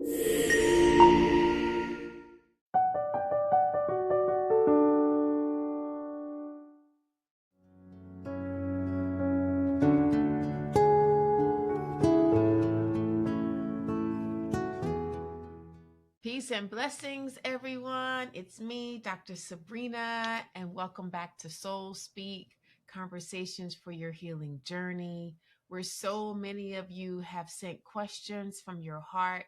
Peace and blessings, everyone. It's me, Dr. Sabrina, and welcome back to Soul Speak Conversations for Your Healing Journey, where so many of you have sent questions from your heart,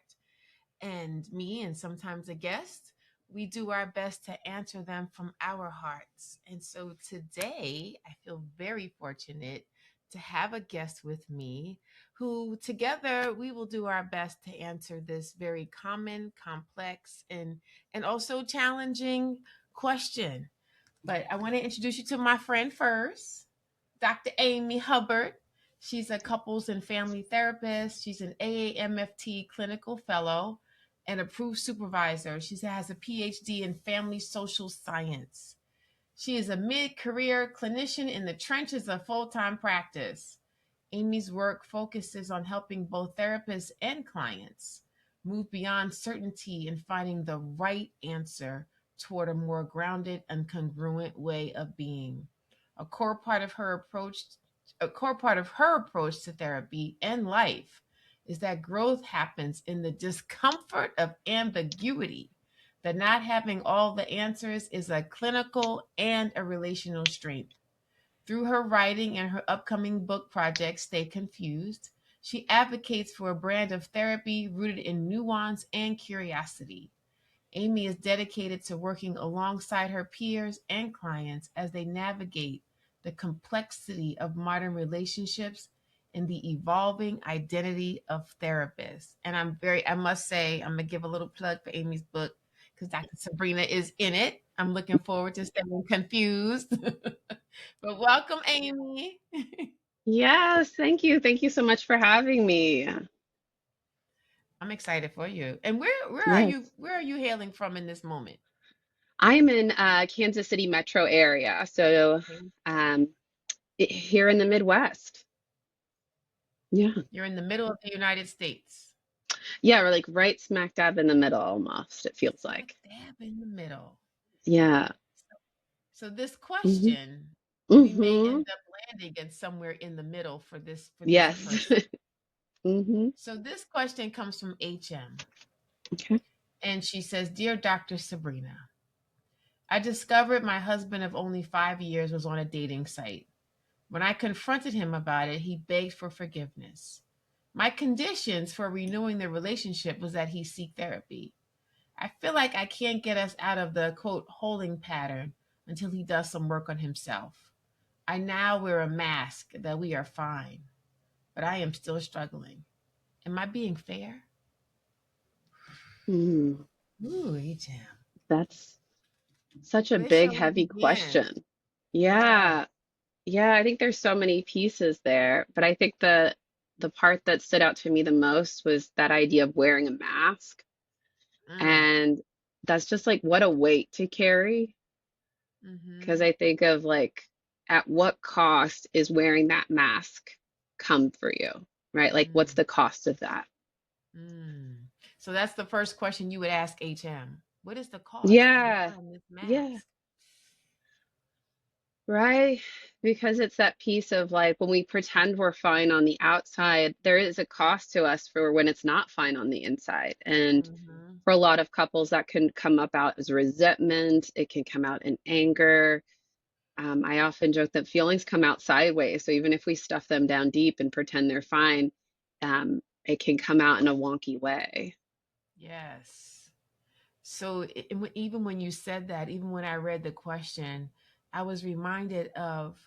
and me, and sometimes a guest, we do our best to answer them from our hearts. And so today, I feel very fortunate to have a guest with me who together we will do our best to answer this very common, complex, and also challenging question. But I want to introduce you to my friend first, Dr. Amy Hubbard. She's a couples and family therapist. She's an AAMFT clinical fellow and approved supervisor. She has a PhD in family social science. She is a mid-career clinician in the trenches of full-time practice. Amy's work focuses on helping both therapists and clients move beyond certainty and finding the right answer toward a more grounded and congruent way of being. A core part of her approach, to therapy and life is that growth happens in the discomfort of ambiguity. That not having all the answers is a clinical and a relational strength. Through her writing and her upcoming book project, Stay Confused, she advocates for a brand of therapy rooted in nuance and curiosity. Amy is dedicated to working alongside her peers and clients as they navigate the complexity of modern relationships and the evolving identity of therapists. And I must say, I'm going to give a little plug for Amy's book because Dr. Sabrina is in it. I'm looking forward to Staying Confused. But welcome, Amy. Yes, thank you. Thank you so much for having me. I'm excited for you. And where are Yes. you hailing from in this moment? I'm in Kansas City metro area, so Okay. um, here in the Midwest. Yeah. You're in the middle of the United States. Yeah, we're like right smack dab in the middle almost, it feels Smack like. dab in the middle. Yeah. So this hmm question, we may hmm end up landing in somewhere in the middle for this Yes. person. hmm So this question comes from HM, Okay. and she says, "Dear Dr. Sabrina, I discovered my husband of only 5 years was on a dating site. When I confronted him about it, he begged for forgiveness. My conditions for renewing the relationship was that he seek therapy. I feel like I can't get us out of the quote holding pattern until he does some work on himself. I now wear a mask that we are fine, but I am still struggling. Am I being fair?" Mm, Ooh, HM. that's such a Where big, shall we heavy begin? question. Yeah. Yeah. Yeah, I think there's so many pieces there, but I think the part that stood out to me the most was that idea of wearing a mask. Mm. And that's just like what a weight to carry. Because Mm-hmm. I think of like, at what cost is wearing that mask come for you, right? Like, what's Mm. the cost of that? Mm. So that's the first question you would ask HM. What is the cost of Yeah, wearing this yeah, mask? right. Because it's that piece of like when we pretend we're fine on the outside, there is a cost to us for when it's not fine on the inside. And Mm-hmm. for a lot of couples, that can come up out as resentment, it can come out in anger. I often joke that feelings come out sideways. So even if we stuff them down deep and pretend they're fine, it can come out in a wonky way. Yes. So even when you said that, even when I read the question, I was reminded of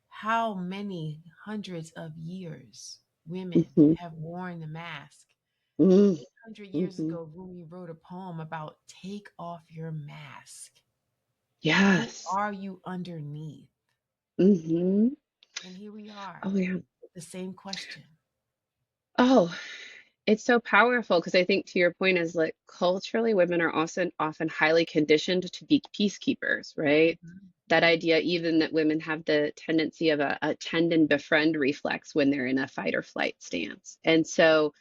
how many hundreds of years women hmm have worn the mask. hmm 800 years hmm ago, Rumi wrote a poem about take off your mask. Who Yes. are you underneath? hmm And here we are Oh, yeah. with the same question. Oh, it's so powerful because I think to your point is like culturally, women are also often highly conditioned to be peacekeepers, right? Mhm, That mhm, idea, even that women have the tendency of a tend and befriend reflex when they're in a fight or flight stance. And so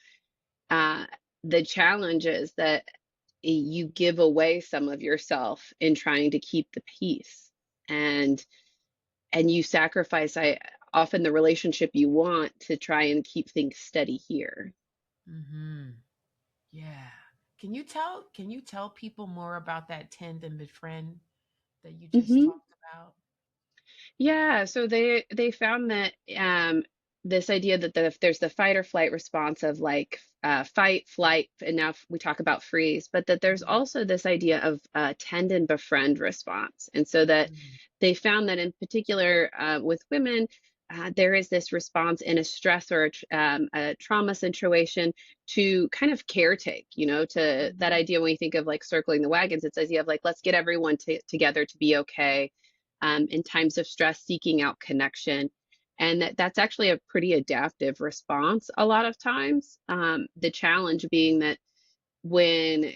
uh, the challenge is that you give away some of yourself in trying to keep the peace, and you sacrifice often the relationship you want to try and keep things steady here. Mm-hmm. Yeah. Can you tell people more about that tend and befriend that you just Hmm. talked about? Yeah, so they found that this idea that there's the fight or flight response of like fight, flight, and now we talk about freeze, but that there's Mhm. also this idea of tend and befriend response, and so that Mm. they found that in particular with women. There is this response in a stress or a trauma situation to kind of caretake, to that Mhm. idea when you think of like circling the wagons, it's the idea of like, let's get everyone together to be okay in times of stress, seeking out connection. And that's actually a pretty adaptive response a lot of times. The challenge being that when,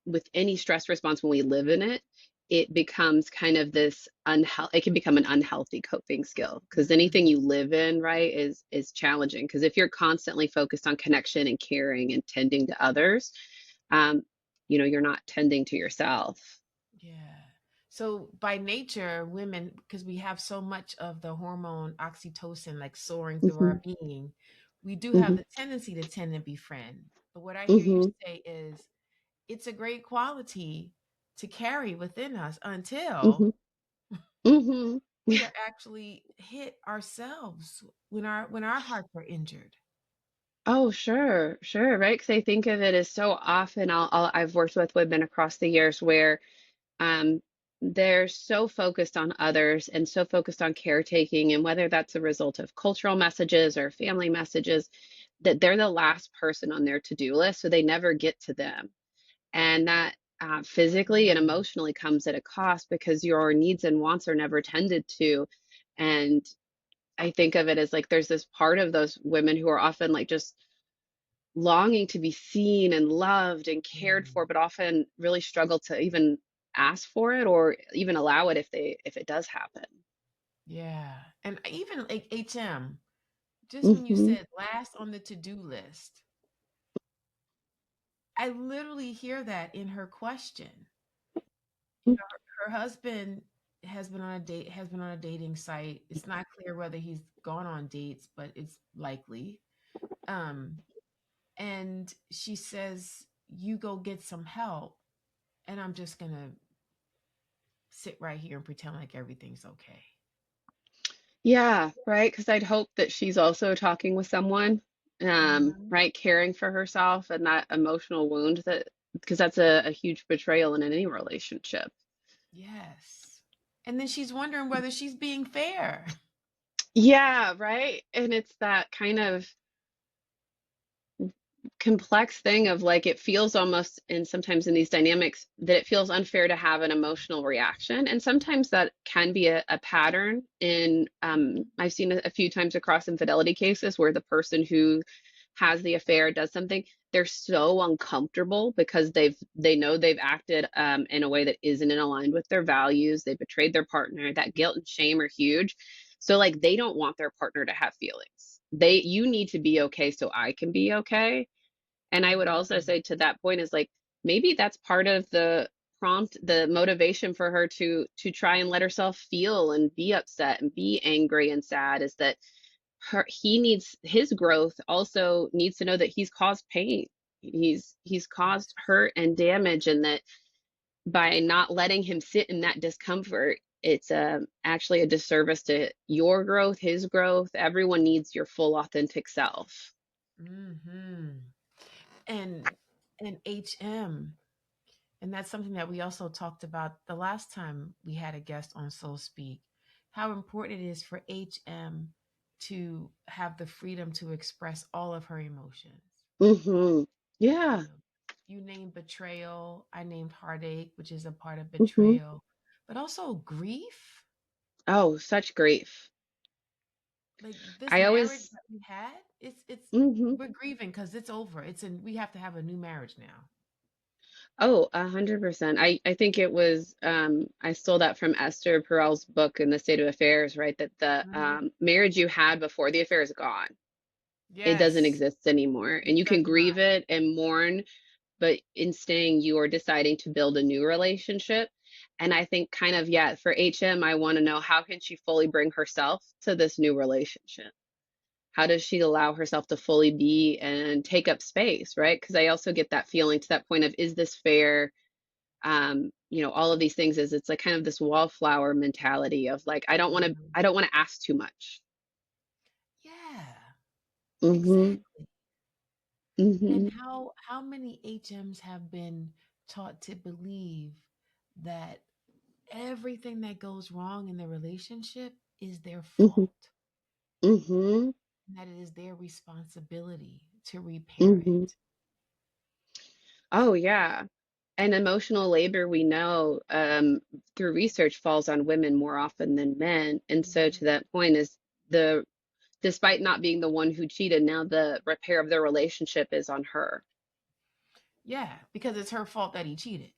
with any stress response, when we live in it, it becomes kind of this it can become an unhealthy coping skill because anything Mm. you live in, right, is challenging. Because if you're constantly focused on connection and caring and tending to others, um, you're not tending to yourself. Yeah. So by nature, women, because we have so much of the hormone oxytocin like soaring through Hmm. our being, we do have Hmm. the tendency to tend and befriend. But what I hear you Hmm. say is it's a great quality to carry within us until Hmm. Hmm. we are actually hit ourselves when our hearts are injured. Oh, sure, sure, right? Because I think of it as so often I've worked with women across the years where um, they're so focused on others and so focused on caretaking, and whether that's a result of cultural messages or family messages, that they're the last person on their to-do list, so they never get to them. And that physically and Mm. emotionally comes at a cost because your needs and wants are never tended to. And I think of it as like there's this part of those women who are often like just longing to be seen and loved and cared Mm. for, but often really struggle to even ask for it or even allow it if it does happen. Yeah. And even like HM, just when you Hmm. said last on the to-do list, I literally hear that in her question. Her husband has been on a dating site. It's not clear whether he's gone on dates, but it's likely. Um, and she says, "You go get some help, and I'm just gonna sit right here and pretend like everything's okay." Yeah, right. Because I'd hope that she's also talking with someone, Hmm. right, caring for herself and that emotional wound because that's a huge betrayal in any relationship. Yes. And then she's wondering whether she's being fair. Yeah, right. And it's that kind of complex thing of like it feels almost, and sometimes in these dynamics that it feels unfair to have an emotional reaction, and sometimes that can be a pattern in I've seen a few times across infidelity cases where the person who has the affair does something, they're so uncomfortable because they know they've acted in a way that isn't in aligned with their values, they betrayed their partner, that guilt and shame are huge, so like they don't want their partner to have feelings, you need to be okay so I can be okay. And I would also Mhm. say to that point is like maybe that's part of the prompt, the motivation for her to try and let herself feel and be upset and be angry and sad is that he needs his growth also needs to know that he's caused pain. He's caused Yes. hurt and damage, and that by not letting him sit in that discomfort, it's actually a disservice to your growth, his growth. Everyone needs your full authentic self. Hmm. And HM, and that's something that we also talked about the last time we had a guest on Soul Speak, how important it is for HM to have the freedom to express all of her emotions. Hmm. You Yeah. know, you named betrayal, I named heartache, which is a part of Hmm. betrayal, but also grief. Oh, such grief. Like this I marriage always, that we had, it's hmm. we're grieving because it's over. We have to have a new marriage now. Oh, 100%. I think it was, I stole that from Esther Perel's book in the State of Affairs, right? That the Hmm. marriage you had before the affair is gone. It doesn't Yes, exist anymore. And it you does can not. grieve it and mourn, but in staying, you are deciding to build a new relationship. And I think kind of, yeah, for HM, I want to know how can she fully bring herself to this new relationship? How does she allow herself to fully be and take up space, right? Because I also get that feeling to that point of, is this fair? All of these things is it's like kind of this wallflower mentality of like, Mhm. I don't want to ask too much. Yeah, Mm-hmm. exactly. And Mm-hmm. how many HMs have been taught to believe that everything that goes wrong in the relationship is their Mm-hmm. fault Mm-hmm. and that it is their responsibility to repair Mm-hmm. it? Oh yeah. And emotional labor, we know through research, falls on women more often than men. And so Mhm. to that point is the despite not being the one who cheated, now the repair of their relationship is on her. Yeah, because it's her fault that he cheated.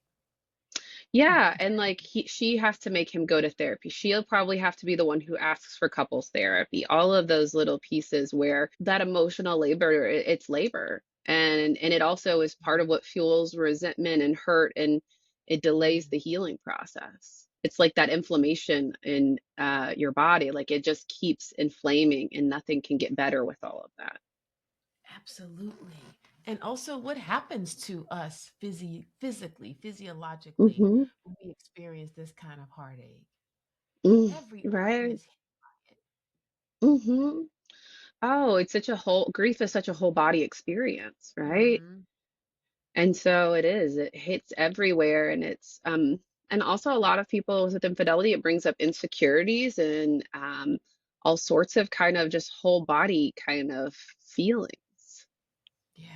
Yeah, and like she has to make him go to therapy. She'll probably have to be the one who asks for couples therapy. All of those little pieces where that emotional labor, it's labor. And it also is part of what fuels resentment and hurt, and it delays Mhm. the healing process. It's like that inflammation in your body, like it just keeps inflaming and nothing can get better with all of that. Absolutely. And also, what happens to us physically, physiologically, Mm-hmm. when we experience this kind of heartache? Mm, Every organ right. is hit by it. Mm-hmm. Oh, it's such a whole grief is such a whole body experience, right? Hmm. And so it is, it hits everywhere, and and also a lot of people with infidelity, it brings up insecurities and all sorts of kind of just whole body kind of feelings. Yeah.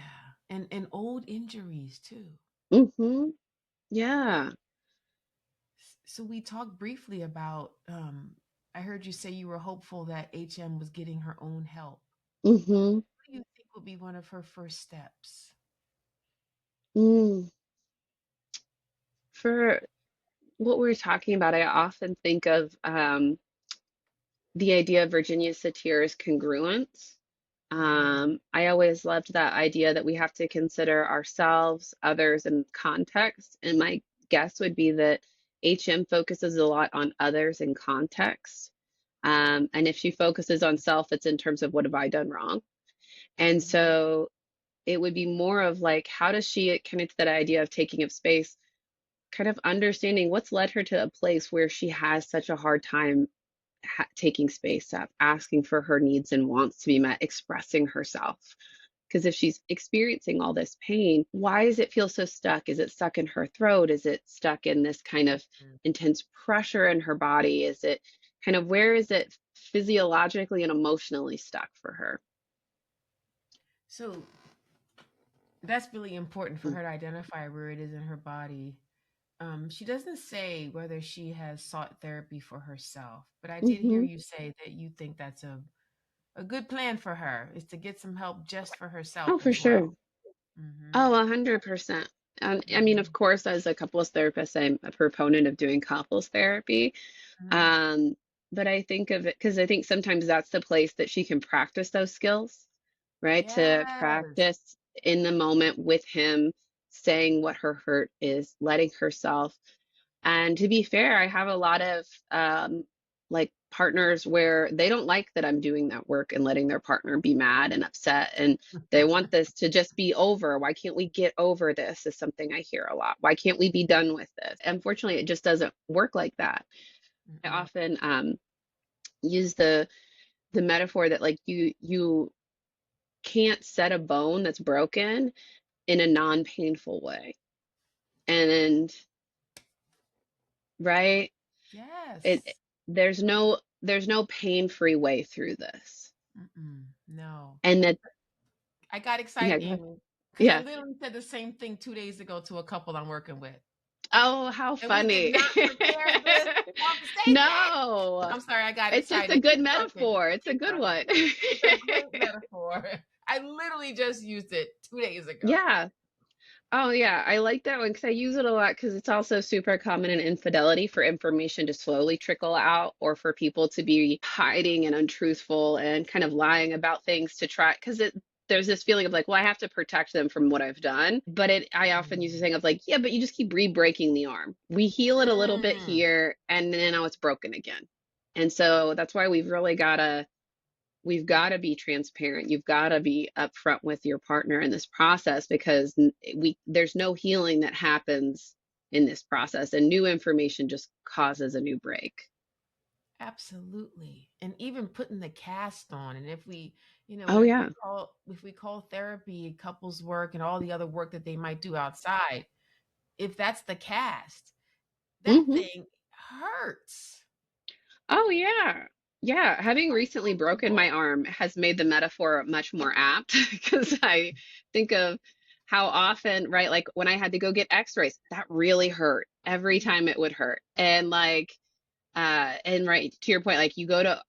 And old injuries too. Mm-hmm. Yeah. So we talked briefly about I heard you say you were hopeful that HM was getting her own help. Mm-hmm. What do you think would be one of her first steps? Mm. For what we're talking about, I often think of the idea of Virginia Satir's congruence. Hmm. I always loved that idea that we have to consider ourselves, others, and context. And my guess would be that HM focuses a lot on others and context. And if she focuses on self, it's in terms of what have I done wrong? And Hmm. so it would be more of like, how does she connect to that idea of taking up space, kind of understanding what's led her to a place where she has such a hard time taking space up, asking for her needs and wants to be met, expressing herself. Because if she's experiencing all this pain, why does it feel so stuck? Is it stuck in her throat? Is it stuck in this kind of intense pressure in her body? Is it kind of where is it physiologically and emotionally stuck for her? So that's really important for her to identify where it is in her body. She doesn't say whether she has sought therapy for herself, but I did hear Mm-hmm. you say that you think that's a good plan for her is to get some help just for herself Oh, for as sure. well. Hmm. Oh, 100%. I mean, of Hmm. course, as a couples therapist, I'm a proponent of doing couples therapy. Hmm. Um, but I think of it because I think sometimes that's the place that she can practice those skills, right? To Yes. practice in the moment with him, saying what her hurt is, letting herself. And to be fair, I have a lot of like partners where they don't like that I'm doing that work and letting their partner be mad and upset. And they want this to just be over. Why can't we get over this? Is something I hear a lot. Why can't we be done with this? Unfortunately, it just doesn't work like that. I Mm-mm. often use the metaphor that like you can't set a bone that's broken in a non-painful way. And right, it Yes. there's no pain-free way through this. Mm-mm. No. And that I got yeah, go ahead. exciting because I Yeah. literally said the same thing 2 days ago to a couple I'm working with. Oh, how And we did funny. not prepare this conversation. No. I'm sorry, I got It's just a excited. good Keep talking. metaphor. It's a Keep good talking. one. It's a great metaphor. I literally just used it 2 days ago. Yeah. Oh yeah, I like that one because I use it a lot because it's also super common in infidelity for information to slowly trickle out or for people to be hiding and untruthful and kind of lying about things to try because it there's this feeling of like, well, I have to protect them from what I've done. But I often use the Mm. saying of like, yeah, but you just keep re-breaking the arm. We heal it a little bit Mm. here, and then now it's broken again. And so that's why we've got to be transparent. You've got to be upfront with your partner in this process, because there's no healing that happens in this process, and new information just causes a new break. Absolutely. And even putting the cast on. And if we, Oh yeah. if we call therapy couples work and all the other work that they might do outside, if that's the cast, that Hmm. thing hurts. Oh yeah. Yeah, having recently broken my Uncomfortable. arm has made the metaphor much more apt because I think of how often, right, like when I had to go get x-rays, that really hurt every time it would hurt. And right, to your point, like you go to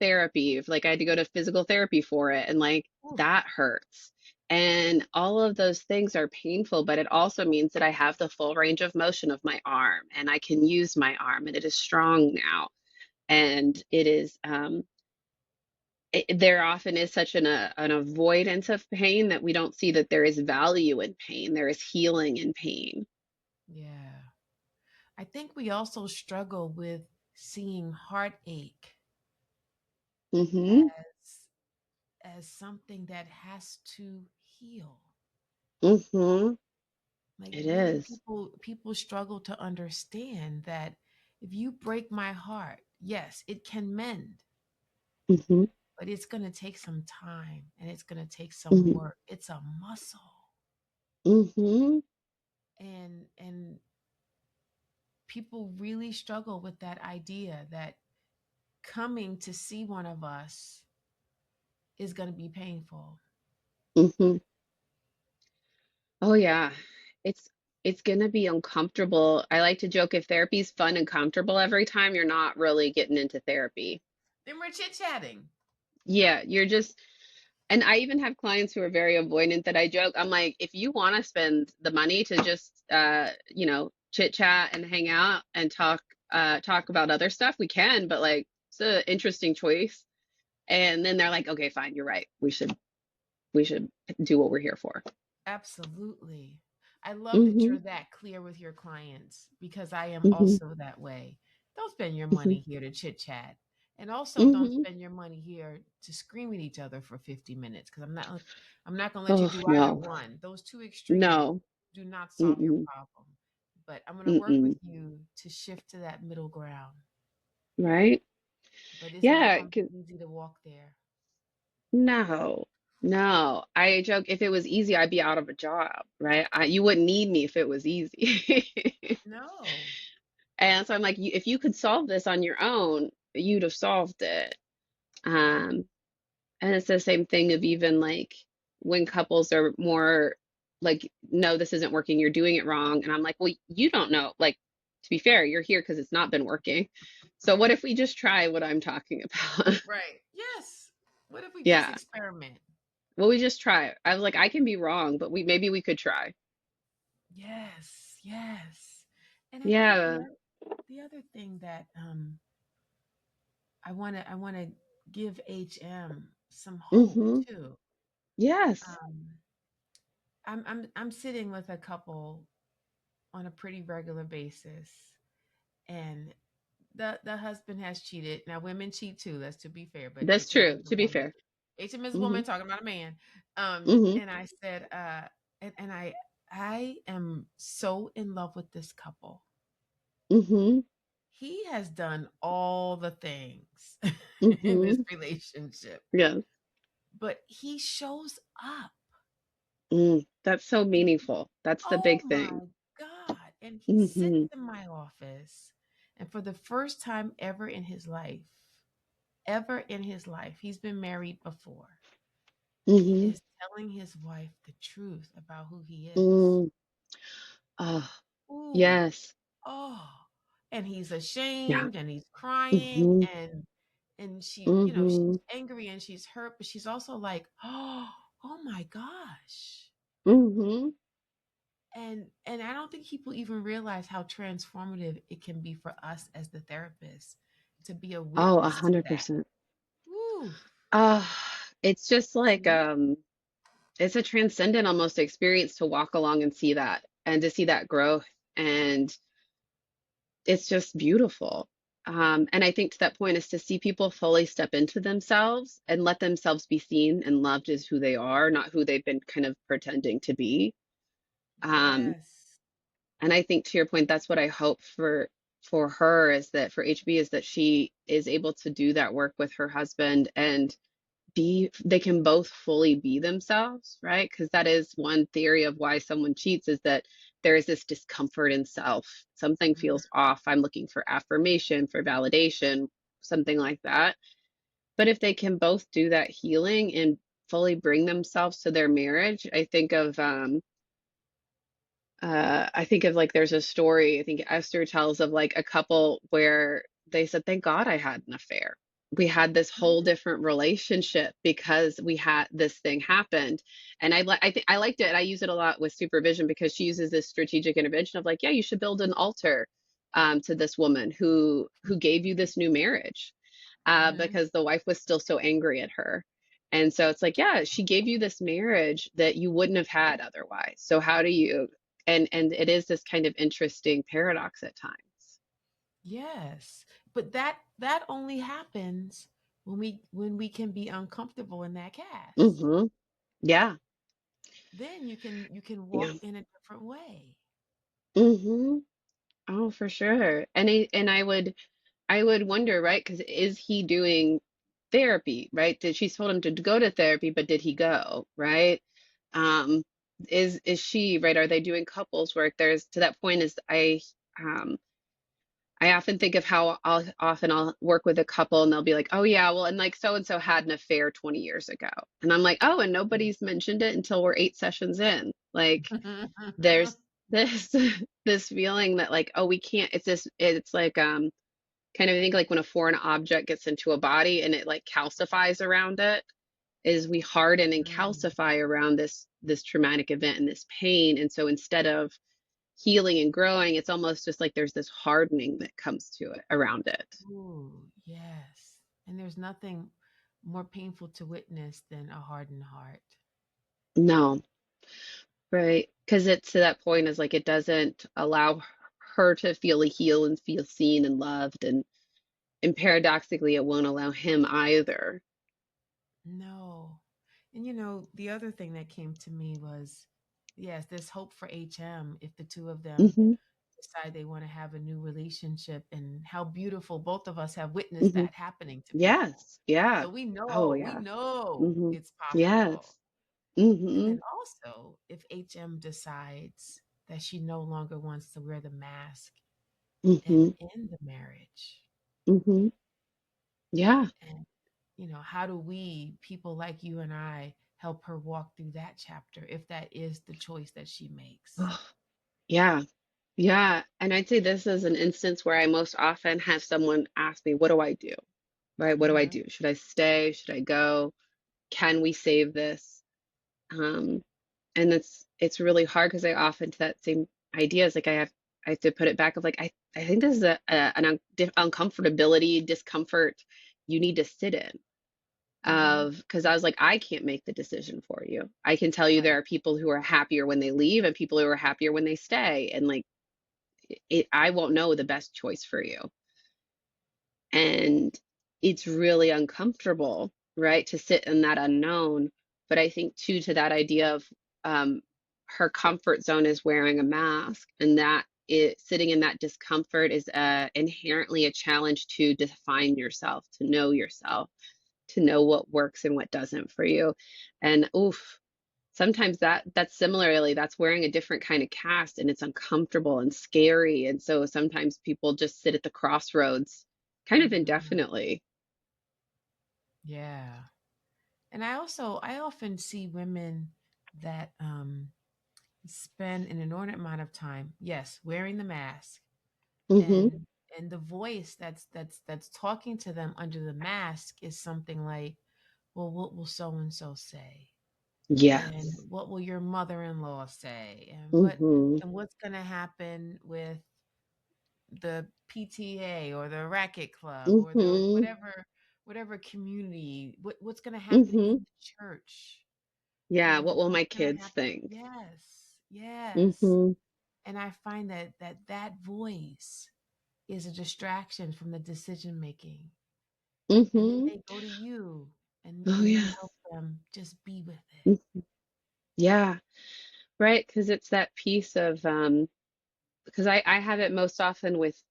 therapy, like I had to go to physical therapy for it, and like Oof. that hurts. And all of those things are painful, but it also means that I have the full range of motion of my arm, and I can use my arm, and it is strong now. And it is, there often is such an avoidance of pain that we don't see that there is value in pain. There is healing in pain. Yeah. I think we also struggle with seeing heartache Mm-hmm. as something that has to heal. Mm-hmm. Like It really is. people struggle to understand that if you break my heart, yes, it can mend, Mm-hmm. but it's going to take some time and it's going to take some Mm-hmm. work. It's a muscle. Mm-hmm. And people really struggle with that idea that coming to see one of us is going to be painful. Mm-hmm. Oh yeah. It's it's gonna be uncomfortable. I like to joke, if therapy's fun and comfortable every time, you're not really getting into therapy. Then we're chit-chatting. Yeah, you're just, and I even have clients who are very avoidant that I joke. I'm like, if you want to spend the money to just chit chat and hang out and talk about other stuff, we can, but like it's an interesting choice. And then they're like, okay, fine, you're right. We should do what we're here for. Absolutely. I love that Hmm. you're that clear with your clients because I am Hmm. also that way. Don't spend your Hmm. money here to chit chat. And also don't Hmm. spend your money here to scream at each other for 50 minutes because I'm not going to let you Oh do either no, one. Those two extremes no. do not solve your Mm-mm. problem. But I'm going to work with Mm-mm. you to shift to that middle ground. Right? But it's not Yeah. going to be easy to walk there. No, no. I joke, if it was easy, I'd be out of a job, right? You wouldn't need me if it was easy. No. And so I'm like, if you could solve this on your own, you'd have solved it. Um, and it's the same thing of even like when couples are more like, no, this isn't working, you're doing it wrong. And I'm like, well, you don't know. Like, to be fair, you're here because it's not been working. So what if we just try what I'm talking about? Right. Yes. What if we just Yeah. experiment? Well, we just try. I was like, I can be wrong, but maybe we could try. Yes, yes. And I think Yeah. the other thing that I want to give HM some hope Mm-hmm. too. Yes. Um I'm sitting with a couple on a pretty regular basis, and the husband has cheated. Now women cheat too, let's to be fair, but That's HM true, is a to be woman. fair. HM is a Mm-hmm. woman talking about a man. Mm-hmm. And I said and I am so in love with this couple. Mm-hmm. He has done all the things in this Mm-hmm. relationship, Yes. but he shows up. That's so And meaningful. That's the oh big thing. my God. And he sits Mm-hmm. in my office. And for the first time ever in his life, he's been married before. He Mm-hmm. is telling his wife the truth about who he is. Mm. Oh, Ooh, yes. oh. And he's Yeah. ashamed and he's crying Mm-hmm. and she, Mm-hmm. she's angry and she's hurt, but she's also like, oh my gosh. Mm-hmm. And I don't think people even realize how transformative it can be for us as the therapist to be a Oh, witness to that. 100%. Woo. Uh, it's just It's like, amazing. it's a transcendent almost experience to walk along and see that and to see that growth. And it's just beautiful. And I think to that point is to see people fully step into themselves and let themselves be seen and loved as who they are, not who they've been kind of pretending to be. Um, Yes. and I think to your point, that's what I hope for her is that for HB is that she is able to do that work with her husband and be they can both fully be themselves, right? Because that is one theory of why someone cheats is that there is this discomfort in self. Something Mm, feels off. I'm looking for affirmation, for validation, something like that. But if they can both do that healing and fully bring themselves to their marriage, I think of like there's a story I think Esther tells of like a couple where they said, "Thank God I had an affair. We had this whole mm, different relationship because we had this thing happened." And I think I liked it. I use it a lot with supervision because she uses this strategic intervention of like, "Yeah, you should build an altar to this woman who gave you this new marriage mhm. because the wife was still so angry at her." And so it's like, yeah, she gave you this marriage that you wouldn't have had otherwise. So how do you and it is this kind of interesting paradox at times. Yes. But that only happens when we can be uncomfortable in that cast. Hmm. Yeah. Then you can Yeah. walk in a different way. Hmm. Oh, for sure. And I would wonder, right? Because is he doing therapy, right? Did she told him to go to therapy, but did he go, right? Um, is she, right? Are they doing couples work? There's to that point is um I often think of how I'll work with a couple and they'll be like, "Oh yeah, well, and like so and so had an affair 20 years ago." And I'm like, "Oh, and nobody's mentioned it until we're 8 sessions in." Like there's this this feeling that like, "Oh, we can't." It's like kind of I think like when a foreign object gets into a body and it like calcifies around it, is we harden and Mm. calcify around this traumatic event and this pain. And so instead of healing and growing, it's almost just like there's this hardening that comes to it around it. Ooh, yes. And there's nothing more painful to witness than a hardened heart. No, right. Because it's to that point is like it doesn't allow her to feel heal and feel seen and loved. And paradoxically, it won't allow him either. No. And the other thing that came to me was, yes, there's hope for HM if the two of them Hmm. decide they want to have a new relationship, and how beautiful both of us have witnessed Hmm. that happening to people. Yes. Yeah. So we Oh, know, we yeah. know Hmm. it's possible. Yes. And Hmm. then also, if HM decides that she no longer wants to wear the mask and Hmm. end the marriage, Hmm. Yeah. and how do we, people like you and I, help her walk through that chapter if that is the choice that she makes? Oh, yeah. Yeah. And I'd say this is an instance where I most often have someone ask me, what do I do? Right? What do I Mm-hmm. do? Should I stay? Should I go? Can we save this? Um, and it's really hard because I often to that same idea is like I have to put it back of like I think this is an uncomfortability, discomfort you need to sit in Mm-hmm. of because I was like I can't make the decision for you. I can tell you Right. there are people who are happier when they leave and people who are happier when they stay, and like I won't know the best choice for you. And it's really uncomfortable, right, to sit in that unknown. But I think too to that idea of um, her comfort zone is wearing a mask, and that it sitting in that discomfort is inherently a challenge to define yourself, to know yourself, to know what works and what doesn't for you. And oof, sometimes that's similarly that's wearing a different kind of cast and it's uncomfortable and scary. And so sometimes people just sit at the crossroads kind of Mm-hmm. indefinitely. Yeah. And I often see women that spend an inordinate amount of time, yes, wearing the mask, Hmm. and the voice that's talking to them under the mask is something like, well, what will so and so say? And Yes. what will your mother-in-law say? And Hmm. what's going to happen with the PTA or the racket club or the Hmm. whatever community? What's going to happen Hmm. in the church? Yeah, And what will my what's going to kids happen? think? Yes, yes. Mhm. And I find that voice is a distraction from the decision making. And then Mhm. they go to you, Oh and you yeah. help them just be with it. Mhm. Yeah, right, because it's that piece of because I have it most often with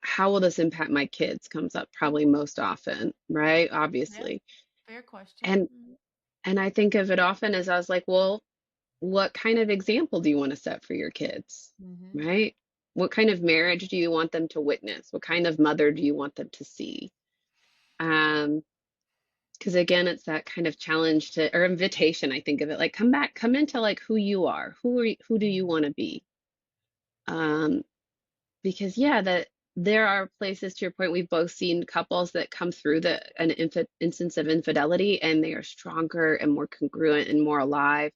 how will this impact my kids comes up probably most often, right? Yeah, Obviously. fair question. And and I think of it often as I was like, well, what kind of example do you want to set for your kids? Mm-hmm. Right? What kind of marriage do you want them to witness? What kind of mother do you want them to see? Um, because again, it's that kind of challenge to or invitation, I think of it like come back, come into like who you are. Who do you Yeah. want to be? Um, because yeah, that there are places to your point, we've both seen couples that come through instance of infidelity and they are stronger and more congruent and more alive,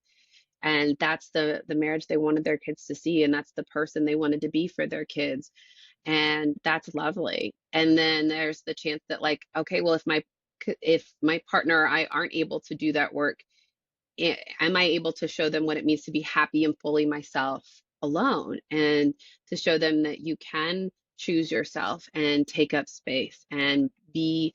and that's the marriage they wanted their kids to see, and that's the person they wanted to be for their kids, and that's lovely. And then there's the chance that like, okay, well, if my partner or I aren't able to do that work, am I able to show them what it means to be happy and fully myself alone, and to show them that you can choose yourself and take up space and be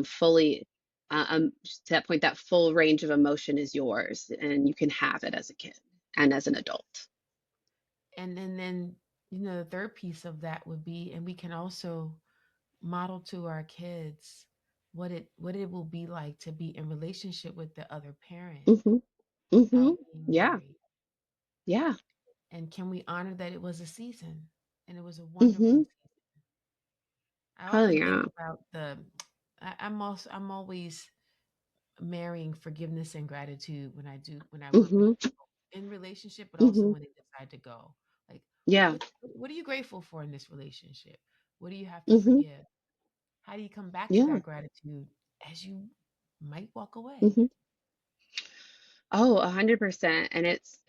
fully to that point, that full range of emotion is yours and you can have it as a kid and as an adult. And then the third piece of that would be, and we can also model to our kids what it will be like to be in relationship with the other parent Hmm. Hmm. without being Yeah. married. Yeah. And can we honor that it was a season and it was a wonderful Hmm. season? I Oh often think yeah. about I'm always marrying forgiveness and gratitude when I work with Hmm. people in relationship, but also Hmm. when they decide to go. Like, Yeah. what are you grateful for in this relationship? What do you have to Hmm. forgive? How do you come back to Yeah. that gratitude as you might walk away? Hmm. Oh, 100%. And it's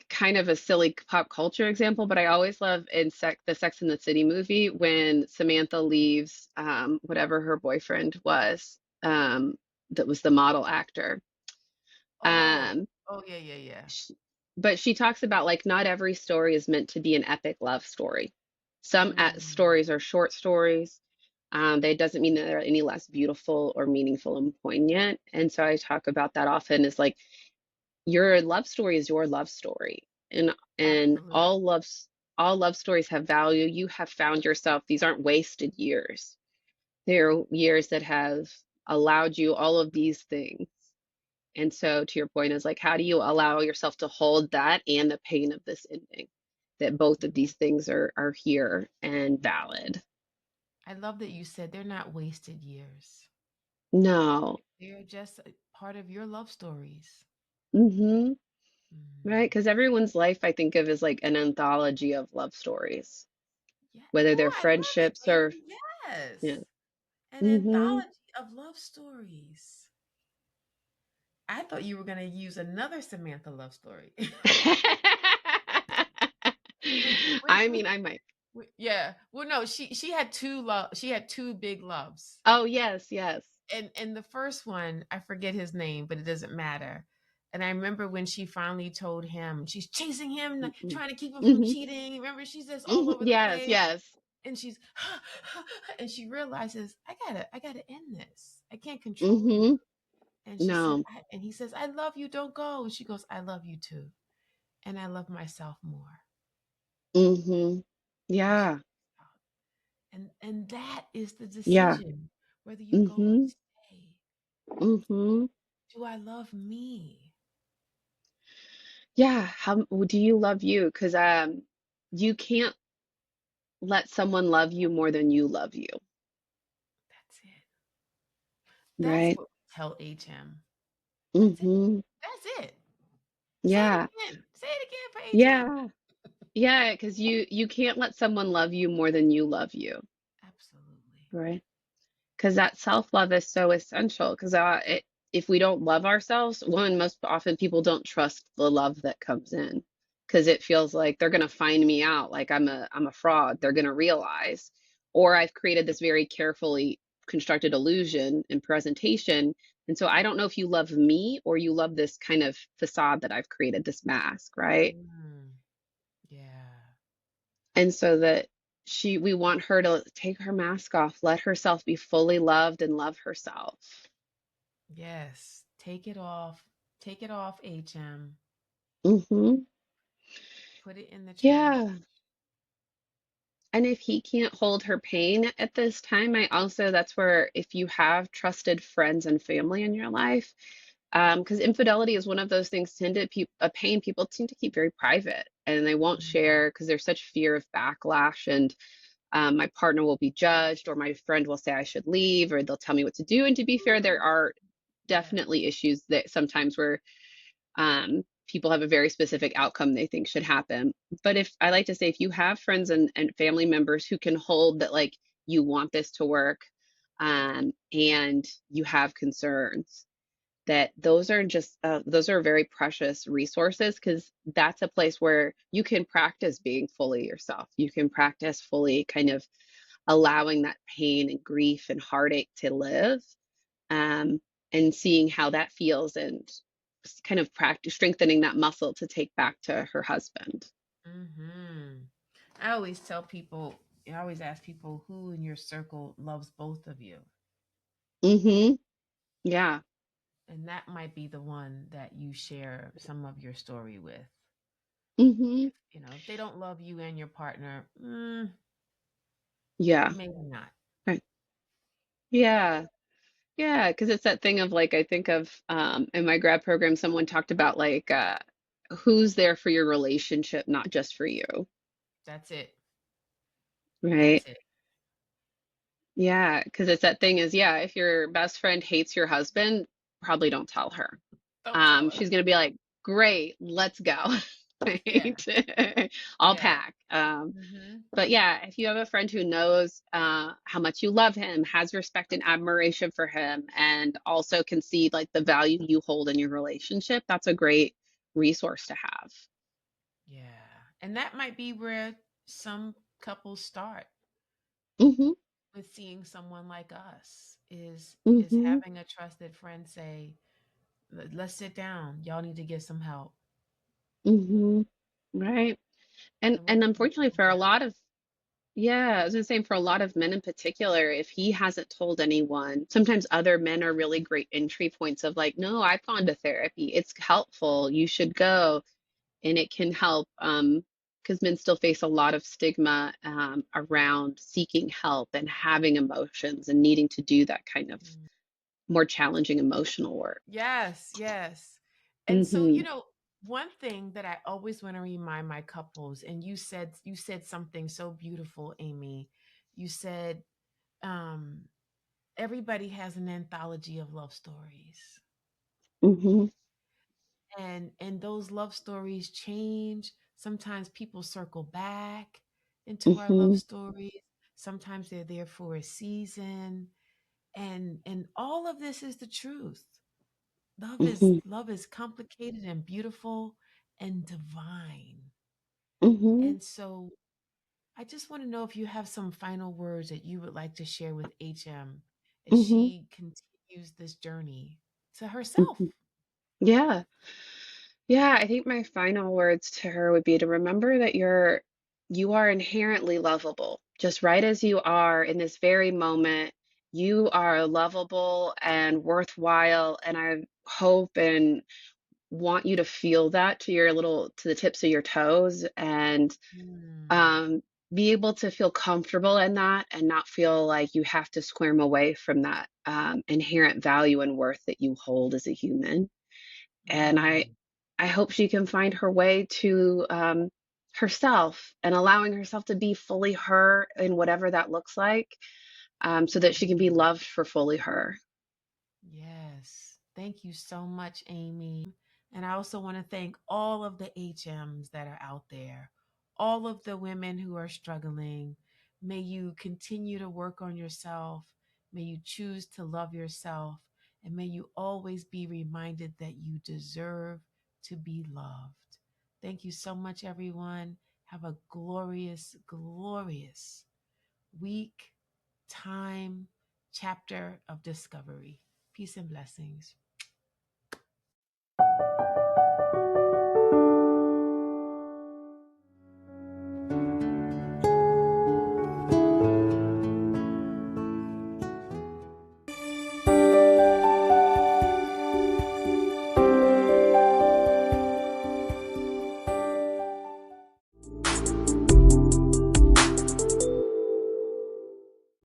kind of a silly pop culture example, but I always love in the Sex and the City movie when Samantha leaves whatever her boyfriend was, that was the model actor. Oh, Um, oh yeah, yeah, yeah. sh but she talks about like not every story is meant to be an epic love story. Some Mm, stories are short stories. That doesn't mean that they're any less beautiful or meaningful and poignant. And so I talk about that often is like your love story is your love story, and absolutely. all love stories have value. You have found yourself, these aren't wasted years, they're years that have allowed you all of these things. And so to your point is like how do you allow yourself to hold that and the pain of this ending, that both of these things are here and valid. I love that you said they're not wasted years. No. They're just a part of your love stories. Hmm. Right, Mm. because everyone's life I think of as like an anthology of love stories, Yeah. whether they're Oh, I love it, friendships or Amy. yeah. Yes. An Mhm. anthology of love stories. I thought you were going to use another Samantha love story. Which I was mean, I might. yeah. Well, no, she had two love. She had two big loves, Oh, yes, yes. and the first one I forget his name, but it doesn't matter. And I remember when she finally told him she's chasing him, Mhm. trying to keep him from Mhm. cheating. Remember, she's just all Mhm. over the Yes, place, yes. and she's and she realizes I gotta end this. I can't control him. Mhm. And she said, No. and he says, I love you. Don't go. And she goes, I love you too, and I love myself more. Mhm. And she Yeah. walks out. And that is the Yeah. decision whether you go or Mhm. stay. Mhm. Do I love me? Yeah, how do you love you? Because you can't let someone love you more than you love you, That's it. That's right? what we tell HM. That's it. Mhm. That's it. Say it Yeah. again. Say it again for HM. Yeah. Yeah, because you can't let someone love you more than you love you, Absolutely. right? Because that self-love is so essential. Because if we don't love ourselves, one, most often people don't trust the love that comes in because it feels like they're gonna find me out, like I'm a fraud. They're gonna realize, or I've created this very carefully constructed illusion and presentation And so I don't know if you love me or you love this kind of facade that I've created, this mask, right? Mm, yeah. And so that we want her to take her mask off, let herself be fully loved and love herself. Yes. Take it off. Take it off, HM. Hmm. Put it in the trash. Yeah. And if he can't hold her pain at this time, that's where if you have trusted friends and family in your life, because infidelity is one of those things a pain people tend to keep very private and they won't Mm, share because there's such fear of backlash and my partner will be judged or my friend will say I should leave or they'll tell me what to do. And to be fair, there are yeah. definitely issues that sometimes where people have a very specific outcome they think should happen. But if I like to say, if you have friends and family members who can hold that, like you want this to work, and you have concerns, that those are very precious resources because that's a place where you can practice being fully yourself. You can practice fully kind of allowing that pain and grief and heartache to live, um, and seeing how that feels and kind of practice strengthening that muscle to take back to her husband. Mm-hmm. I always tell people, I always ask people who in your circle loves both of you. Mm-hmm. Yeah. And that might be the one that you share some of your story with. Mm-hmm. If, if they don't love you and your partner, Yeah. maybe not. Right. Yeah. Yeah. Because it's that thing of like, I think of in my grad program, someone talked about like who's there for your relationship, not just for you. That's it. Right. That's it. Yeah. Because it's that thing is, yeah, if your best friend hates your husband, probably don't tell her. Don't tell her. She's gonna be like, great, let's go. Yeah. Right? I'll Yeah. pack. Mm-hmm. But yeah, if you have a friend who knows how much you love him, has respect and admiration for him, and also can see like the value you hold in your relationship, that's a great resource to have. Yeah. And that might be where some couples start Hmm. with seeing someone like us is Hmm. having a trusted friend say, Let's sit down. Y'all need to get some help." Hmm. Right. And And what and do we unfortunately do for a then? lot of yeah, I was gonna say for a lot of men in particular, if he hasn't told anyone, sometimes other men are really great entry points of like, no, I've gone to therapy. It's helpful. You should go. And it can help because men still face a lot of stigma around seeking help and having emotions and needing to do that kind of Mm. more challenging emotional work. Yes, yes. And so, Hmm. one thing that I always want to remind my couples, and you said something so beautiful, Amy. You said, um, everybody has an anthology of love stories. Hmm. And those love stories change. Sometimes people circle back into our love Hmm. stories. Sometimes they're there for a season. And all of this is the truth. Hmm. Love is complicated and beautiful and divine. Hmm. And so I just want to know if you have some final words that you would like to share with HM as Hmm. she continues this journey to herself. Hmm. Yeah. Yeah, I think my final words to her would be to remember that you are inherently lovable. Just right as you are in this very moment, you are lovable and worthwhile, and I hope and want you to feel that to the tips of your toes and Mm, um be able to feel comfortable in that and not feel like you have to squirm away from that inherent value and worth that you hold as a human. And mm, I hope she can find her way to herself and allowing herself to be fully her in whatever that looks like, so that she can be mm. loved for fully her. Yes. Thank you so much, Amy. And I also want to thank all of the HMs that are out there, all of the women who are struggling. May you continue to work on yourself. May you choose to love yourself. And may you always be reminded that you deserve to be loved. Thank you so much, everyone. Have a glorious, glorious week, time, chapter of discovery. Peace and blessings.